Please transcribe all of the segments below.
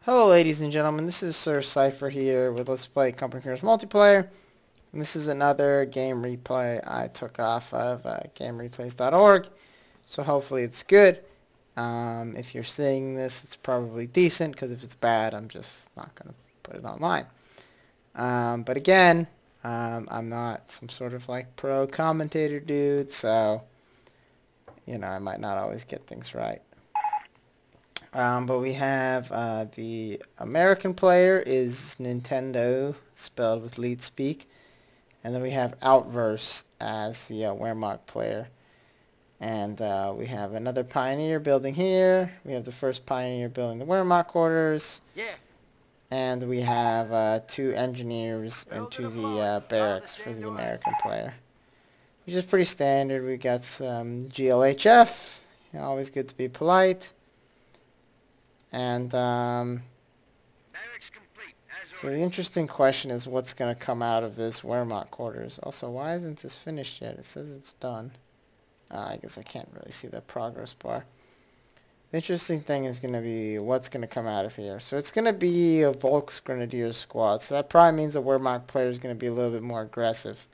Hello ladies and gentlemen, this is SerCypher here with Let's Play Company Heroes Multiplayer, and this is another game replay I took off of GameReplays.org, so hopefully it's good. If you're seeing this, it's probably decent, because if it's bad, I'm just not going to put it online. But again, I'm not some sort of like pro commentator dude, so, you know, I might not always get things right. But we have the American player is Nintendo, spelled with lead speak. And then we have Outverse as the Wehrmacht player. And we have another Pioneer building here. We have the first Pioneer building the Wehrmacht quarters. Yeah. And we have two engineers into the barracks for the American player. Which is pretty standard. We got some GLHF. Always good to be polite. And so the interesting question is what's going to come out of this Wehrmacht quarters. Also, why isn't this finished yet? It says it's done. I guess I can't really see the progress bar. The interesting thing is going to be what's going to come out of here. So it's going to be a Volksgrenadier squad. So that probably means the Wehrmacht player is going to be a little bit more aggressive.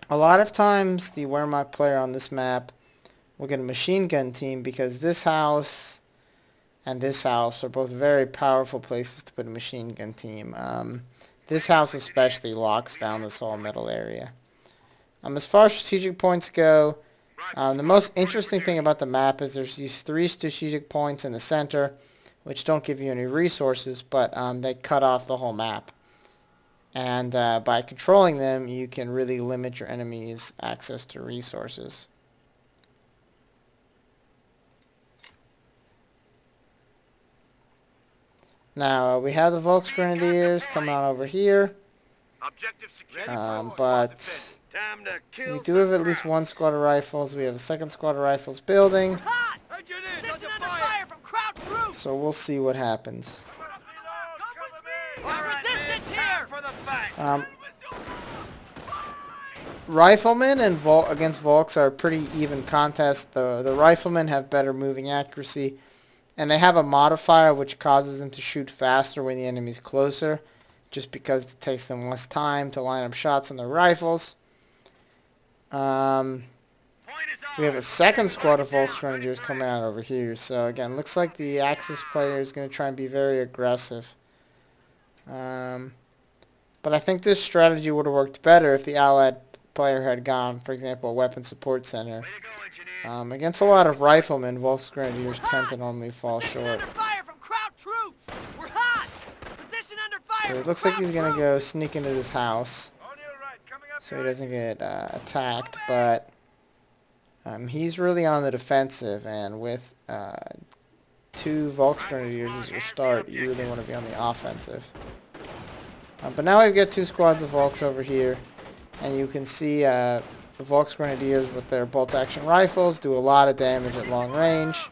A lot of times the Wehrmacht player on this map will get a machine gun team because this house and this house are both very powerful places to put a machine gun team. This house especially locks down this whole middle area. As far as strategic points go, the most interesting thing about the map is there's these 3 strategic points in the center, which don't give you any resources, but they cut off the whole map. And by controlling them, you can really limit your enemy's access to resources. Now, we have the Volksgrenadiers coming on over here, but we do have at least one squad of rifles. We have a second squad of rifles building, so we'll see what happens. Riflemen and against Volks are a pretty even contest. The riflemen have better moving accuracy. And they have a modifier which causes them to shoot faster when the enemy's closer, just because it takes them less time to line up shots on their rifles. We have a second squad of Volksgrenadiers coming out over here. So again, looks like the Axis player is going to try and be very aggressive. But I think this strategy would have worked better if the Allied player had gone, for example, a weapon support center. Against a lot of riflemen, Volksgrenadiers tend to normally fall short. So it looks like he's going to go sneak into this house so he doesn't get attacked, but he's really on the defensive, and with 2 Volksgrenadiers as your start, you really want to be on the offensive. But now we've got 2 squads of Volks over here, and you can see the Volksgrenadiers with their bolt-action rifles do a lot of damage at long range,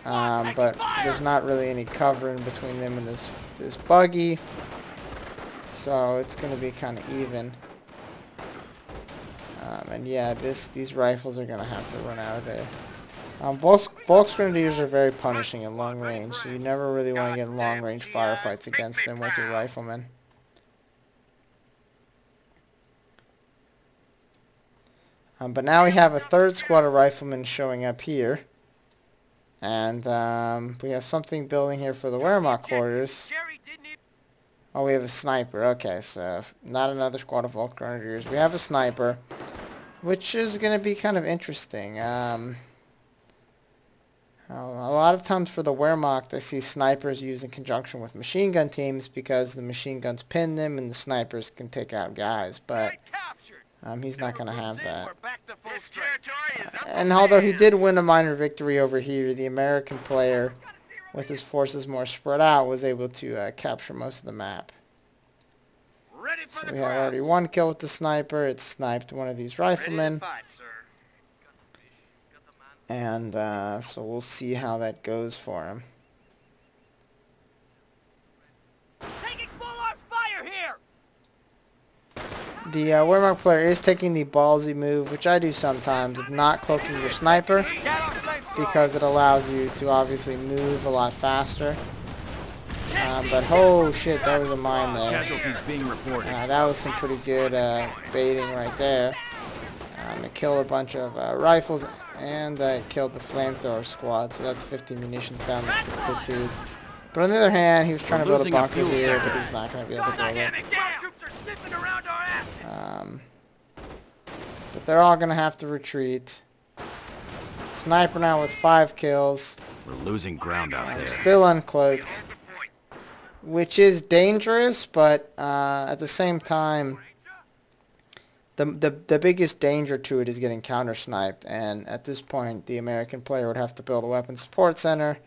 but there's not really any cover in between them and this buggy, so it's going to be kind of even. And yeah, these rifles are going to have to run out of there. Volksgrenadiers are very punishing at long range, so you never really want to get long-range firefights against them with your riflemen. But now we have a third squad of riflemen showing up here. And we have something building here for the Wehrmacht quarters. Oh, we have a sniper. Okay, so not another squad of Volksgrenadiers. We have a sniper, which is going to be kind of interesting. A lot of times for the Wehrmacht, I see snipers used in conjunction with machine gun teams because the machine guns pin them and the snipers can take out guys. But he's not going to have that. And although he did win a minor victory over here, the American player, with his forces more spread out, was able to capture most of the map. So we have already 1 kill with the sniper. It sniped one of these riflemen. And so we'll see how that goes for him. The Wehrmacht player is taking the ballsy move, which I do sometimes, of not cloaking your sniper, because it allows you to obviously move a lot faster. But oh shit, that was a mine there. Casualties being reported. That was some pretty good baiting right there. It killed a bunch of rifles, and it killed the flamethrower squad, so that's 50 munitions down the platoon. But on the other hand, he was trying to build a bunker here, but he's not going to be able to build it. But they're all going to have to retreat. Sniper now with 5 kills. We're losing ground out there. Still uncloaked, which is dangerous, but at the same time, the biggest danger to it is getting counter-sniped, and at this point, the American player would have to build a weapon support center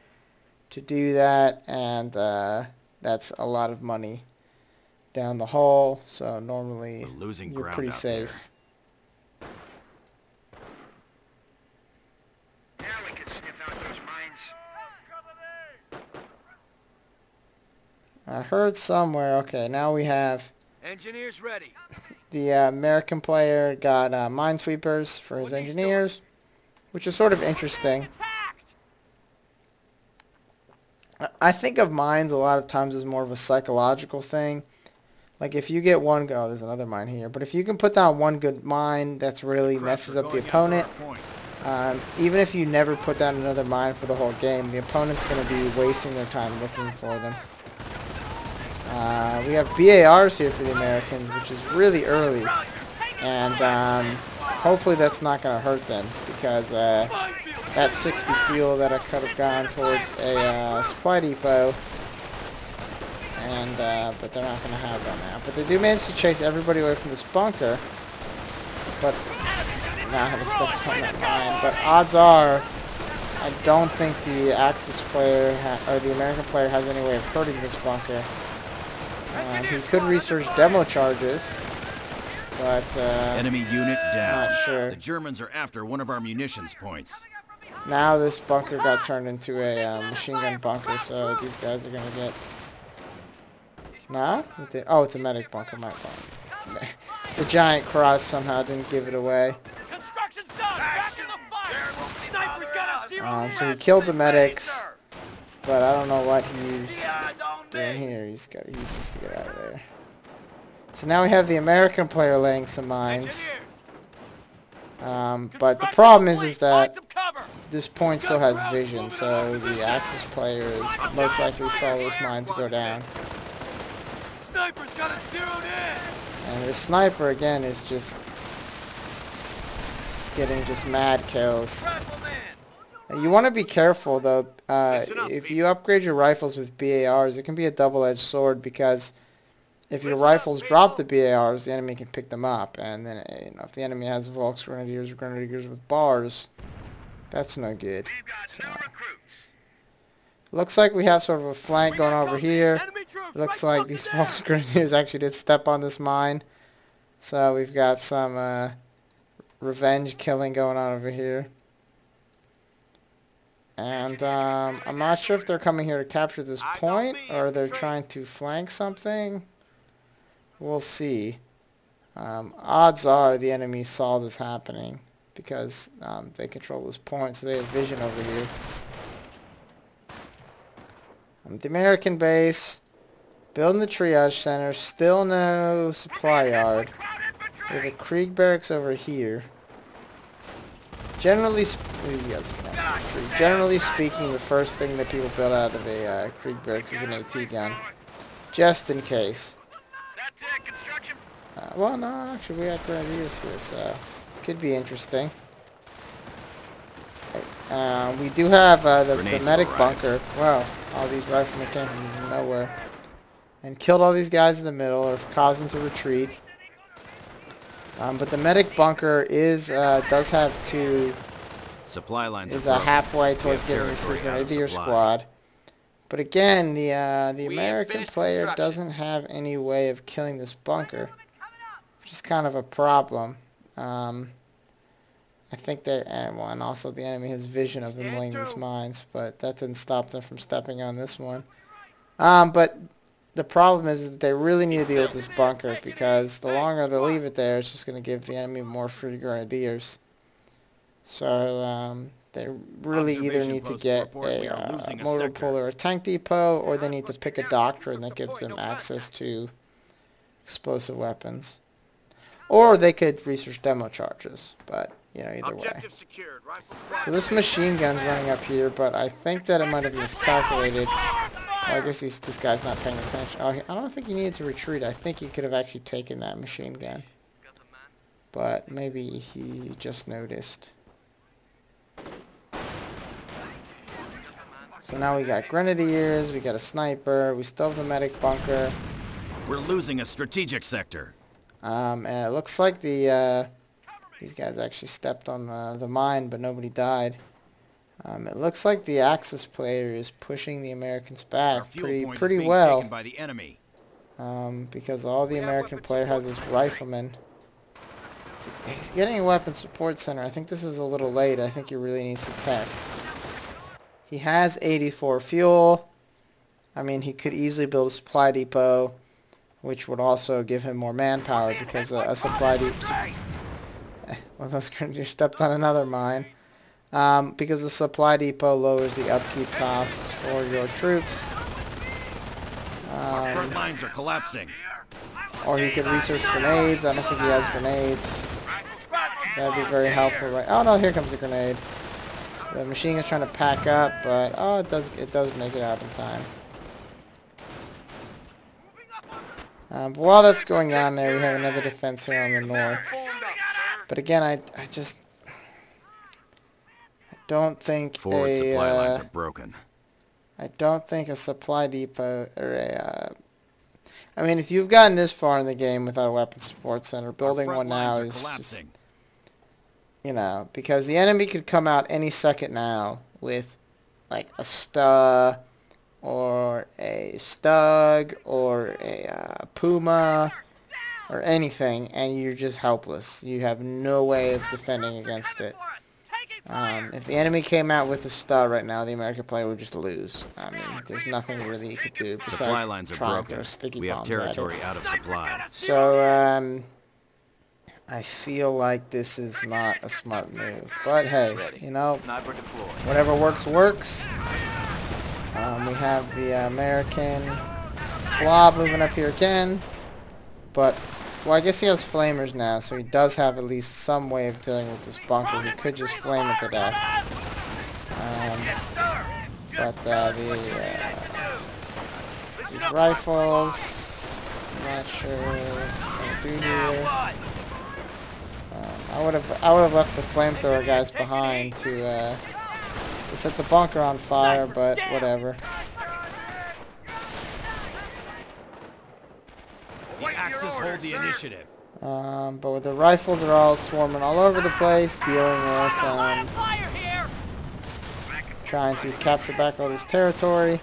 to do that, and that's a lot of money down the hole, so normally you're pretty safe. I heard somewhere, okay, now we have engineers ready. The American player got minesweepers for his engineers, which is sort of interesting. I think of mines a lot of times as more of a psychological thing. Like if you get one, oh, there's another mine here. But if you can put down one good mine, that's really messes up the opponent. Even if you never put down another mine for the whole game, the opponent's going to be wasting their time looking for them. We have BARs here for the Americans, which is really early. And hopefully that's not going to hurt them, because that 60 fuel that I could have gone towards a supply depot, and but they're not going to have that now. But they do manage to chase everybody away from this bunker. But now I have to step on that mine. But odds are, I don't think the Axis player or the American player has any way of hurting this bunker. He could research demo charges, but enemy unit down. Not sure. The Germans are after one of our munitions points. Now this bunker got turned into a machine gun bunker, so these guys are gonna get. No? Oh, it's a medic bunker. My fault. The giant cross somehow didn't give it away. So he killed the medics, but I don't know what he's doing here. He needs to get out of there. So now we have the American player laying some mines. But the problem is that this point still has vision, so the Axis player is most likely saw those mines go down. And the sniper again is just getting mad kills. You want to be careful though. If you upgrade your rifles with BARs, it can be a double-edged sword, because if your rifles drop the BARs, the enemy can pick them up, and then if the enemy has Volks Grenadiers or Grenadiers with bars, that's no good. So looks like we have sort of a flank going over here. Looks like these Volks Grenadiers actually did step on this mine, so we've got some revenge killing going on over here. And I'm not sure if they're coming here to capture this point, or they're trying to flank something. We'll see. Odds are the enemy saw this happening, because they control this point, so they have vision over here. The American base, building the triage center, still no supply yard. We have a Krieg barracks over here. Generally speaking, the first thing that people build out of a Krieg barracks is an AT gun, just in case. Well, no, actually we have grenadiers here, so could be interesting. We do have the medic bunker. Well, all these riflemen came from nowhere and killed all these guys in the middle, or caused them to retreat. But the medic bunker does have two. Supply lines is halfway towards getting a free grenadier squad. But again, the American player doesn't have any way of killing this bunker, which is kind of a problem. I think they, and also the enemy has vision of them laying these mines, but that didn't stop them from stepping on this one. But the problem is that they really need to deal with this bunker, because the longer they leave it there, it's just going to give the enemy more free grenadiers. So They really either Observation need to posts get report we are a losing a motor sector. pool or a tank depot, or they need to pick a doctrine that gives them access to explosive weapons. Or they could research demo charges, but, you know, either way. So this machine gun's running up here, but I think that it might have miscalculated. Well, I guess this guy's not paying attention. Oh, I don't think he needed to retreat. I think he could have actually taken that machine gun. But maybe he just noticed. So now we got grenadiers, we got a sniper, we still have the medic bunker. We're losing a strategic sector. And it looks like these guys actually stepped on the mine, but nobody died. It looks like the Axis player is pushing the Americans back pretty well. Taken by the enemy. Because all the American player has is riflemen. He's getting a weapon support center. I think this is a little late. I think he really needs to tech. He has 84 fuel. I mean, he could easily build a supply depot, which would also give him more manpower because a supply depot... well, those grenadiers stepped on another mine. Because the supply depot lowers the upkeep costs for your troops. Our front lines are collapsing. Or he could research grenades. I don't think he has grenades. That'd be very helpful, right? Oh no, here comes a grenade. The machine gun's trying to pack up, but oh, it does make it out in time. But while that's going on there, we have another defense here on the north. But again, I don't think Forward supply lines are broken. I don't think a supply depot or a... I mean, if you've gotten this far in the game without a weapon support center, building one now is just... You know, because the enemy could come out any second now with, like, a STA, or a Stug, or a Puma, or anything, and you're just helpless. You have no way of defending against it. If the enemy came out with a STA right now, the American player would just lose. I mean, there's nothing really you could do besides try and throw sticky bombs at it. We have territory out of supply. So, I feel like this is not a smart move. But hey, you know, whatever works, works. We have the American blob moving up here again. But, well, I guess he has flamers now, so he does have at least some way of dealing with this bunker. He could just flame it to death. These rifles, I'm not sure what to do here. I would have left the flamethrower guys behind to set the bunker on fire, but whatever. The Axis hold the initiative. But the rifles are all swarming all over the place, dealing with trying to capture back all this territory.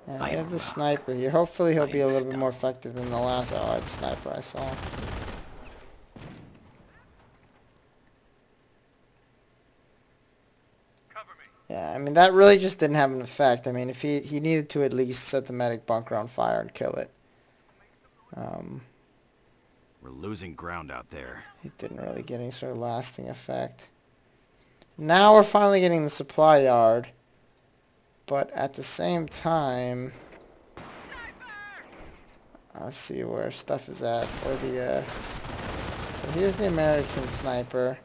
And we have the sniper here. Hopefully he'll be a little bit more effective than the last allied sniper I saw. Yeah, I mean, that really just didn't have an effect. I mean, if he needed to at least set the medic bunker on fire and kill it. We're losing ground out there. It didn't really get any sort of lasting effect. Now we're finally getting the supply yard. But at the same time, let's see where stuff is at for the, so here's the American sniper.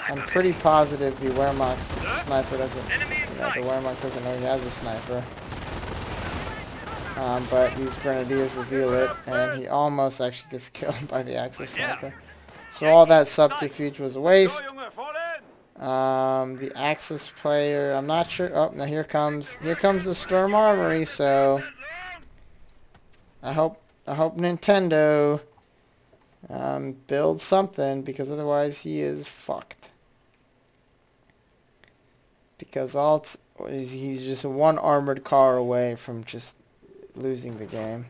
I'm pretty positive the Wehrmacht sniper doesn't, you know, the Wehrmacht doesn't know he has a sniper. But these grenadiers reveal it, and he almost actually gets killed by the Axis sniper. So all that subterfuge was a waste. The Axis player, I'm not sure. Oh, now here comes the Sturm Armory. So I hope Nintendo builds something, because otherwise he is fucked. Because he's just one armored car away from just losing the game.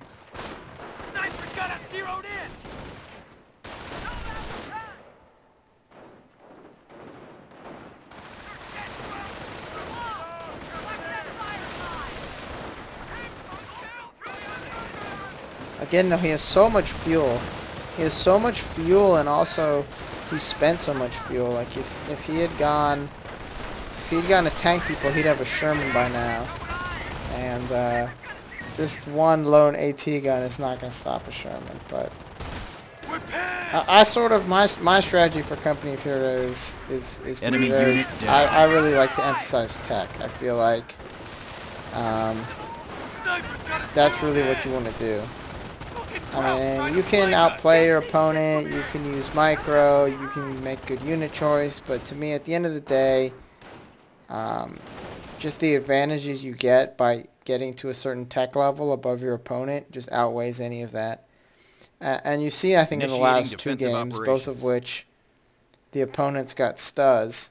Again, though, he has so much fuel He has so much fuel, and also he spent so much fuel. Like if he had gone a tank depot, he'd have a Sherman by now. And just one lone AT gun is not going to stop a Sherman. But I sort of my strategy for Company of Heroes is Enemy to unit down. I really like to emphasize tech. I feel like that's really what you want to do. I mean, you can outplay your opponent, you can use micro, you can make good unit choice, but to me, at the end of the day, just the advantages you get by getting to a certain tech level above your opponent just outweighs any of that. And you see, I think, in the last two games, both of which the opponents got stuz.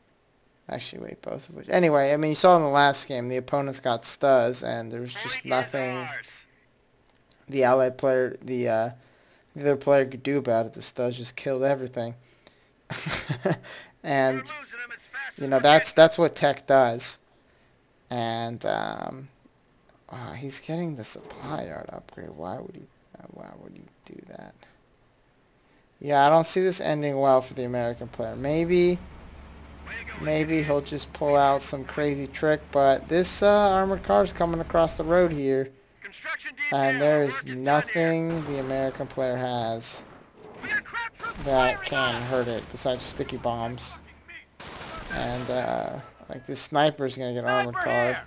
Actually, wait, both of which. Anyway, I mean, you saw in the last game, the opponents got stuz, and there was just nothing the allied player, the other player could do about it. The stuz just killed everything. And, you know, that's what tech does. And he's getting the supply yard upgrade. Why would he do that? Yeah, I don't see this ending well for the American player. Maybe he'll just pull out some crazy trick, but this armored car is coming across the road here, and there is nothing the American player has that can hurt it besides sticky bombs. And like this sniper is gonna get armored car.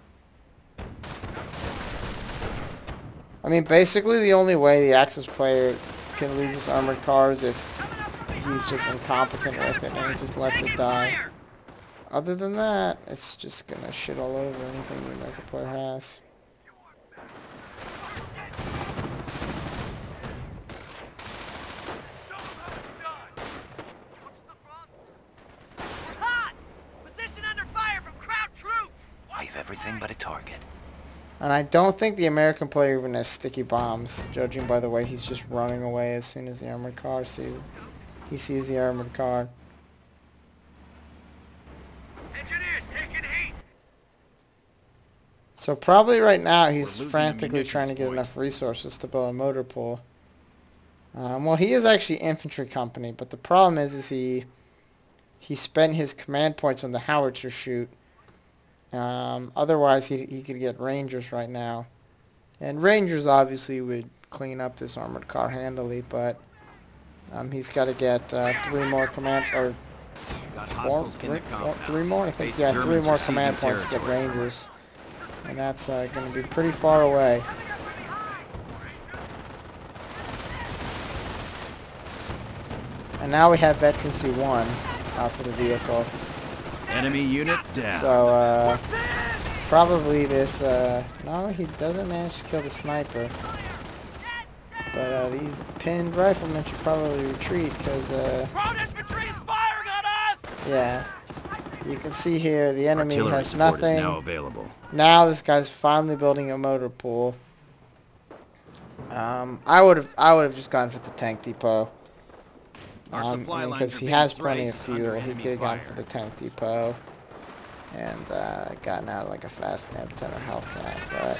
I mean, basically the only way the Axis player can lose this armored car is if he's just incompetent with it and he just lets it die. Other than that, it's just gonna shit all over anything the American player has. I have everything but a target. And I don't think the American player even has sticky bombs, judging by the way he's just running away as soon as the armored car sees the armored car. Engineers taking heat. So probably right now he's losing frantically the trying to get munitions enough resources to build a motor pool. Well, he is actually infantry company, but the problem is he spent his command points on the howitzer shoot. Otherwise, he could get Rangers right now. And Rangers obviously would clean up this armored car handily, but he's got to get 3 more command, or three more? I think, yeah, 3 more command points to get Rangers. And that's going to be pretty far away. And now we have Veteran C1 for the vehicle. Enemy unit down. So, probably this, no, he doesn't manage to kill the sniper. But, these pinned riflemen should probably retreat, because, yeah, you can see here, the enemy Artillery has support is nothing. now available. Now this guy's finally building a motor pool. I would have just gone for the tank depot. Because he has plenty of fuel, he could have gone for the tank depot and gotten out like a fast M10 or Hellcat, but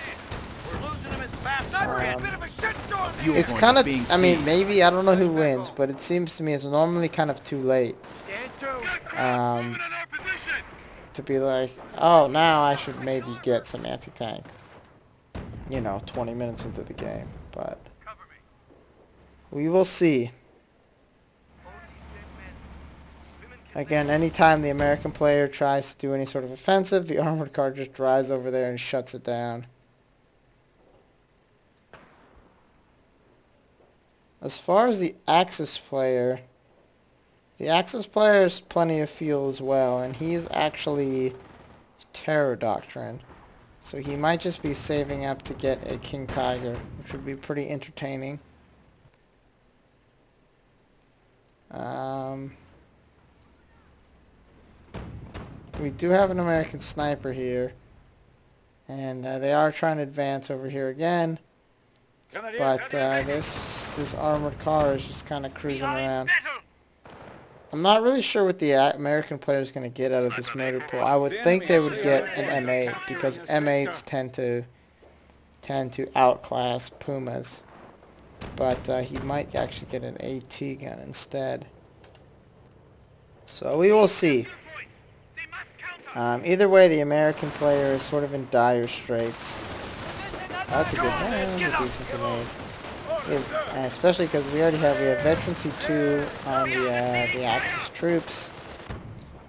it's kind of, I mean, maybe, I don't know who wins, but it seems to me it's normally kind of too late to be like, oh, now I should maybe get some anti-tank, you know, 20 minutes into the game, but we will see. Again, anytime the American player tries to do any sort of offensive, the armored car just drives over there and shuts it down. As far as the Axis player has plenty of fuel as well, and he's actually Terror Doctrine. So he might just be saving up to get a King Tiger, which would be pretty entertaining. We do have an American sniper here, and they are trying to advance over here again, but this armored car is just kind of cruising around. I'm not really sure what the American player is going to get out of this motor pool. I would think they would get an M8, because M8s tend to outclass Pumas. but he might actually get an AT gun instead. So we will see. Either way, the American player is sort of in dire straits. That's a good one. That's a decent grenade. Especially because we have veterancy 2 on the Axis troops.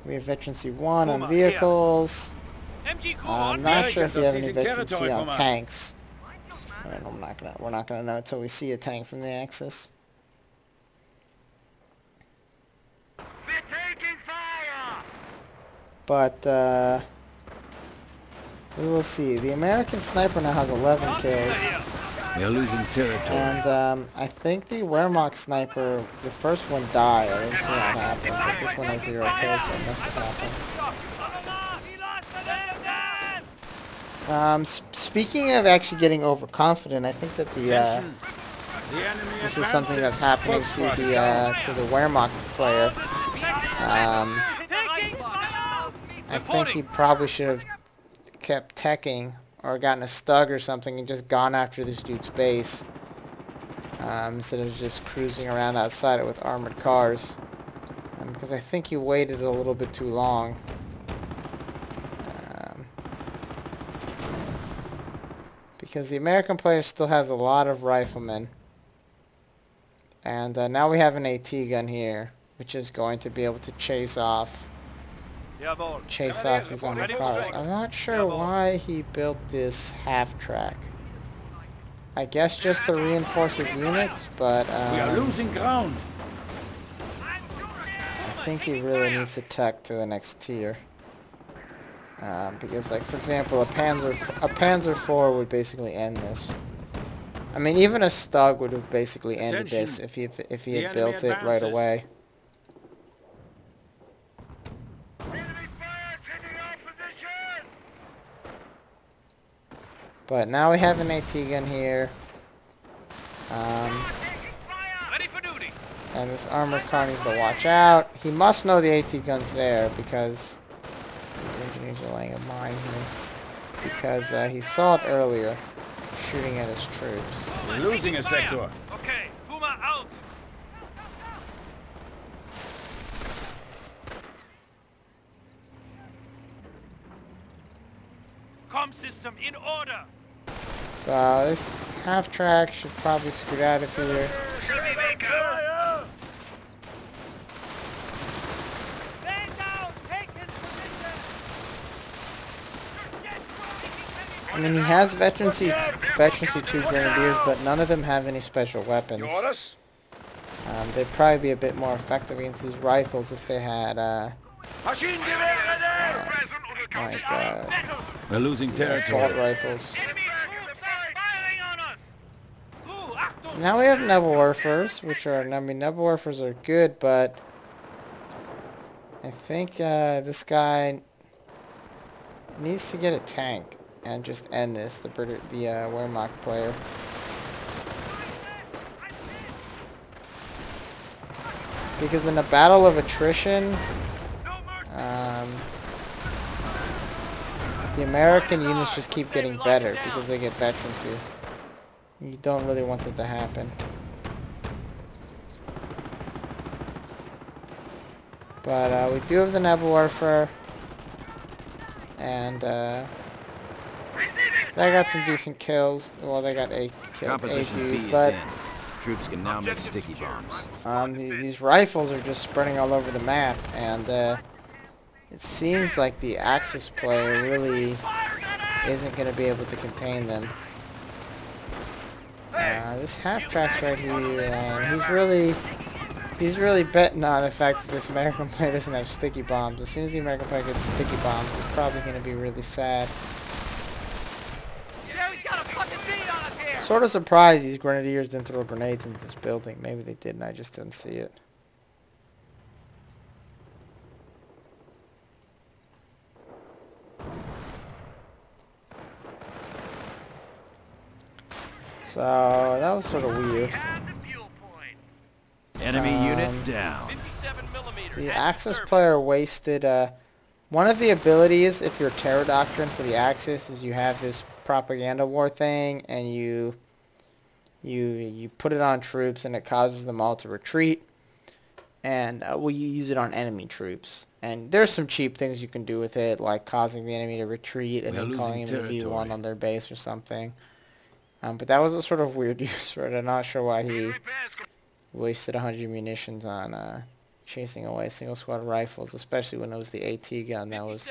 We have veterancy 1 on vehicles. I'm not sure if we have any veterancy on tanks. We're not gonna know until we see a tank from the Axis. But we will see. The American sniper now has 11 kills. We are losing territory. And I think the Wehrmacht sniper, the first one died. I didn't see how it happened, but this one has 0 kills, so it must have happened. Speaking of actually getting overconfident, I think that this is something that's happening to the Wehrmacht player. I think he probably should have kept teching or gotten a stug or something and just gone after this dude's base instead of just cruising around outside it with armored cars. Because I think he waited a little bit too long. Because the American player still has a lot of riflemen. And now we have an AT gun here, which is going to be able to chase off these armored cars. I'm not sure why he built this half-track. I guess just to reinforce his units, but we are losing ground. I think he really needs to tech to the next tier. Because, like, for example, a Panzer IV would basically end this. I mean, even a Stug would have basically ended this if he had built it right away. But now we have an AT gun here. And this armored car needs to watch out. He must know the AT gun's there because the engineers are laying a mine here. Because he saw it earlier, shooting at his troops. We're losing a sector. Okay, Puma out. Com system in order. So this half-track should probably scoot out of here. I mean, he has veterancy 2 grenadiers, but none of them have any special weapons. They'd probably be a bit more effective against his rifles if they had, we're losing territory. Assault rifles. Now we have Nebelwerfers, which are, I mean, Nebelwerfers are good, but I think this guy needs to get a tank and just end this, the Wehrmacht player. Because in a battle of attrition, the American units just keep getting better because they get veterancy. You don't really want that to happen. But we do have the Nebelwerfer, and they got some decent kills. Well, they got 8 kills, but troops can now make sticky bombs. These rifles are just spreading all over the map, and it seems like the Axis player really isn't going to be able to contain them. This half-track's right here, he's really betting on the fact that this American player doesn't have sticky bombs. As soon as the American player gets sticky bombs, he's probably going to be really sad. Sort of surprised these grenadiers didn't throw grenades into this building. Maybe they did and I just didn't see it. So that was sort of weird. Enemy unit down. The Axis player wasted one of the abilities, if you're Terror Doctrine for the Axis, is you have this propaganda war thing, and you You put it on troops and it causes them all to retreat. And well, you use it on enemy troops. And there's some cheap things you can do with it, like causing the enemy to retreat and then calling him a V1 on their base or something. But that was a sort of weird use for it. I'm not sure why he wasted 100 munitions on chasing away single squad rifles, especially when it was the AT gun that was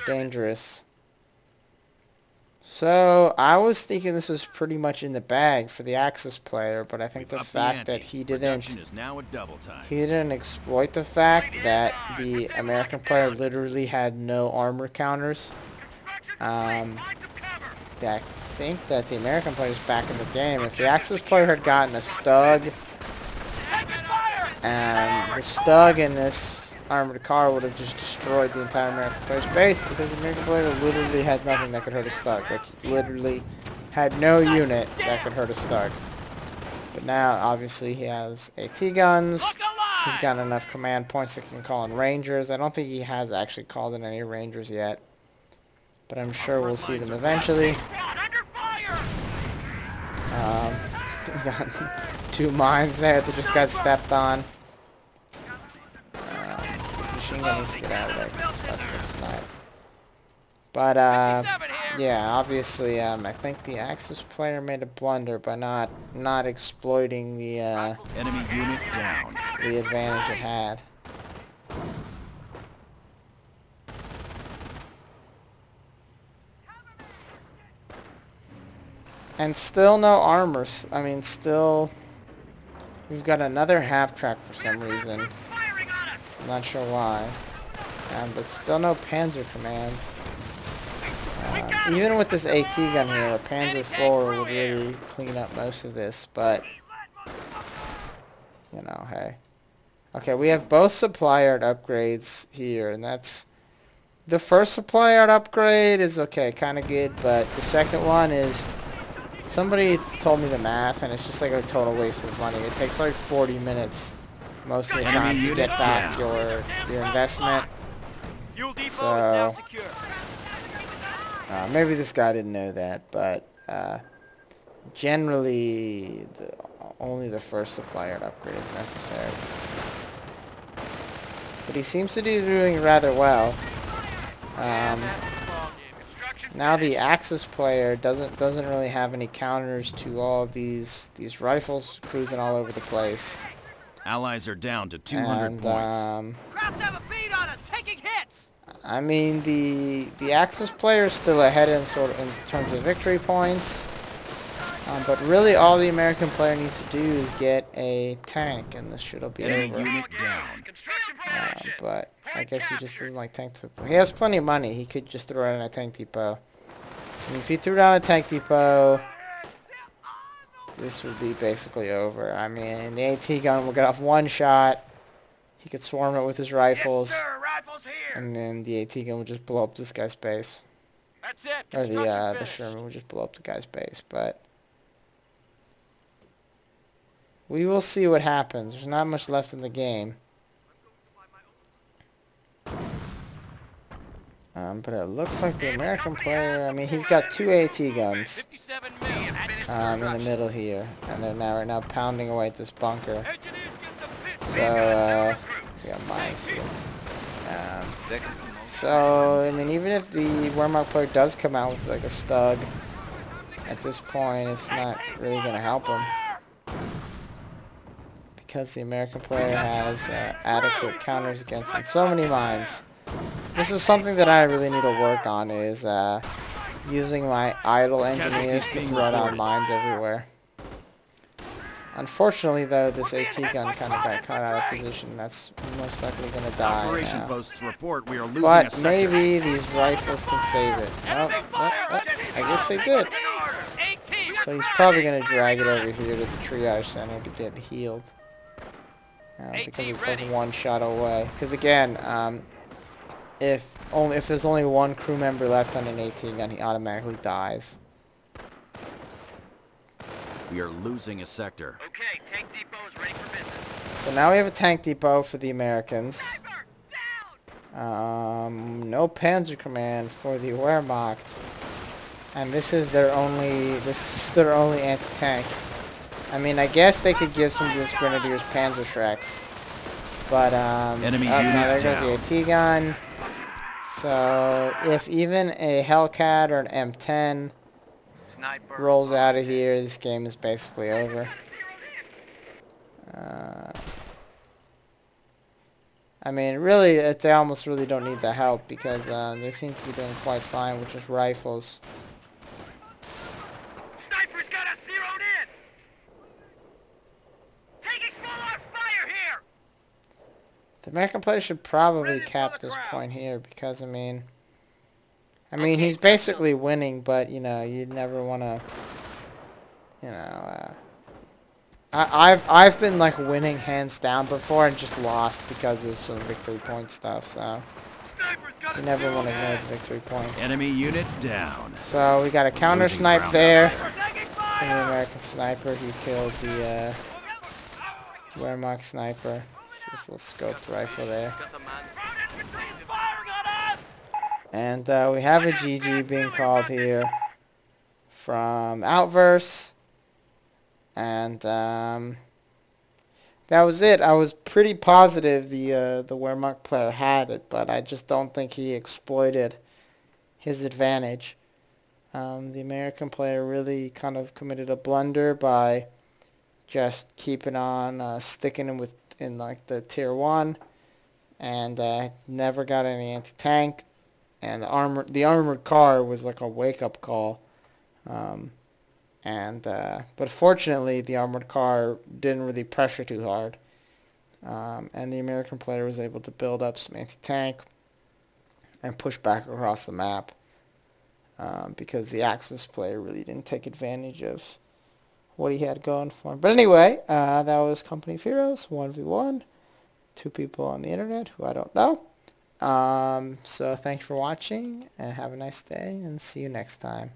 dangerous. So I was thinking this was pretty much in the bag for the Axis player, but I think the fact that he didn't exploit the fact that the American player literally had no armor counters. I think that the American player is back in the game. If the Axis player had gotten a Stug, and the Stug in this armored car would have just destroyed the entire American player's base, because the American player literally had nothing that could hurt a Stug. Like, he literally had no unit that could hurt a Stug. But now, obviously, he has AT guns. He's got enough command points that can call in Rangers. I don't think he has actually called in any Rangers yet, but I'm sure we'll see them eventually. We got 2 mines there that just got stepped on. Machine gun needs to get out of there because it's about to get sniped. But, yeah, obviously, I think the Axis player made a blunder by not exploiting the, enemy unit down. The advantage it had. And still no armor. I mean, still, we've got another half-track for some reason. I'm not sure why. But still no Panzer command. Even with this AT gun here, a Panzer IV would really clean up most of this, but, you know, hey. Okay, we have both supply yard upgrades here, and that's... The first supply yard upgrade is okay, kind of good, but the second one is... Somebody told me the math, and it's just like a total waste of money. It takes like 40 minutes most of the time to get back your investment. So, maybe this guy didn't know that, but generally, only the first supply yard upgrade is necessary. But he seems to be doing rather well. Now the Axis player doesn't really have any counters to all of these rifles cruising all over the place. Allies are down to 200 points. I mean, the Axis player is still ahead in terms of victory points. But really, all the American player needs to do is get a tank, and this shit'll be over. Unit down. But I guess he just doesn't like tank depot. He has plenty of money. He could just throw it in a tank depot. I mean, if he threw down a tank depot, this would be basically over. I mean, the AT gun will get off one shot. He could swarm it with his rifles. Yes, sir. Rifles here. And then the AT gun will just blow up this guy's base. That's it. Or the Sherman will just blow up the guy's base. But we will see what happens. There's not much left in the game. But it looks like the American player, I mean, he's got 2 AT guns in the middle here. And they're right now pounding away at this bunker. So, we got mines here. So, I mean, even if the Wehrmacht player does come out with, like, a Stug, at this point, it's not really going to help him. Because the American player has adequate counters against him. So many mines. This is something that I really need to work on, is using my idle engineers to throw down mines everywhere. Unfortunately, though, this AT gun kind of got caught out of position. That's most likely going to die Operation now. posts report we are losing But a maybe these rifles can save it. Oh, I guess they did. So he's probably going to drag it over here to the triage center to get healed. Because it's like one shot away. Because again, if there's only one crew member left on an AT gun, he automatically dies. We are losing a sector. Okay, tank depot is ready for business. So now we have a tank depot for the Americans. No Panzer Command for the Wehrmacht. and this is their only anti-tank. I mean, I guess they could give some of those Grenadiers Panzer Shreks, but Enemy oh, no, unit there goes the AT gun. So if even a Hellcat or an M10 Sniper. rolls out of here, this game is basically over. I mean, really, they almost really don't need the help because they seem to be doing quite fine with just rifles. Sniper's got us zeroed in. Taking small arms fire here. The American player should probably cap this point here because, I mean, he's basically winning, but, you know, you'd never want to, you know, I've been, like, winning hands down before and just lost because of some victory point stuff, so you never want to ignore the victory points. Enemy unit down. So we got a counter Losing snipe ground there out from the American sniper. He killed the Wehrmacht sniper. It's this little scoped rifle there. And we have a GG being called here from Outverse. And that was it. I was pretty positive the Wehrmacht player had it, but I just don't think he exploited his advantage. The American player really kind of committed a blunder by just keeping on sticking in like the tier 1, and never got any anti-tank. And the armored car was like a wake-up call. But fortunately, the armored car didn't really pressure too hard, and the American player was able to build up some anti-tank and push back across the map, because the Axis player really didn't take advantage of what he had going for him. But anyway, that was Company of Heroes 1v1, 2 people on the internet who I don't know. So thank you for watching, and have a nice day, and see you next time.